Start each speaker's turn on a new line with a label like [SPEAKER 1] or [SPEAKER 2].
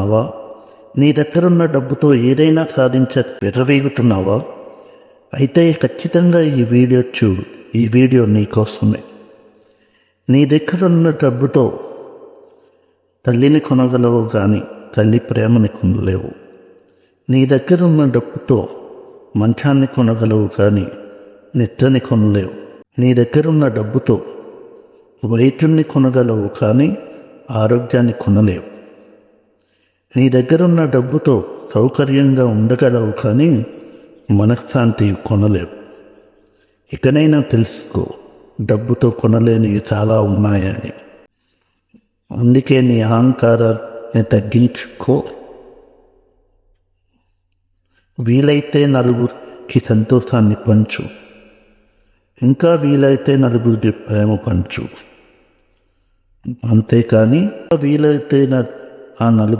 [SPEAKER 1] అవా నీ దగ్గరున్న డబ్బుతో ఏదైనా సాధించ విర్రవీగుతున్నావా? అయితే ఖచ్చితంగా ఈ వీడియో చూడు. ఈ వీడియో నీకోసమే. నీ దగ్గరున్న డబ్బుతో తల్లిని కొనగలవు కానీ తల్లి ప్రేమని కొనలేవు. నీ దగ్గరున్న డబ్బుతో మంచాన్ని కొనగలవు కానీ నిద్రని కొనలేవు. నీ దగ్గరున్న డబ్బుతో వైద్యుణ్ణి కొనగలవు కానీ ఆరోగ్యాన్ని కొనలేవు. నీ దగ్గరున్న డబ్బుతో సౌకర్యంగా ఉండగలవు కానీ మనశ్శాంతి కొనలేవు. ఇకనైనా తెలుసుకో, డబ్బుతో కొనలేనివి చాలా ఉన్నాయని. అందుకే నీ అహంకారాన్ని తగ్గించుకో. వీలైతే నలుగురికి సంతోషాన్ని పంచు. ఇంకా వీలైతే నలుగురికి ప్రేమ పంచు. అంతేకాని వీలైతే ఆ నలుగురు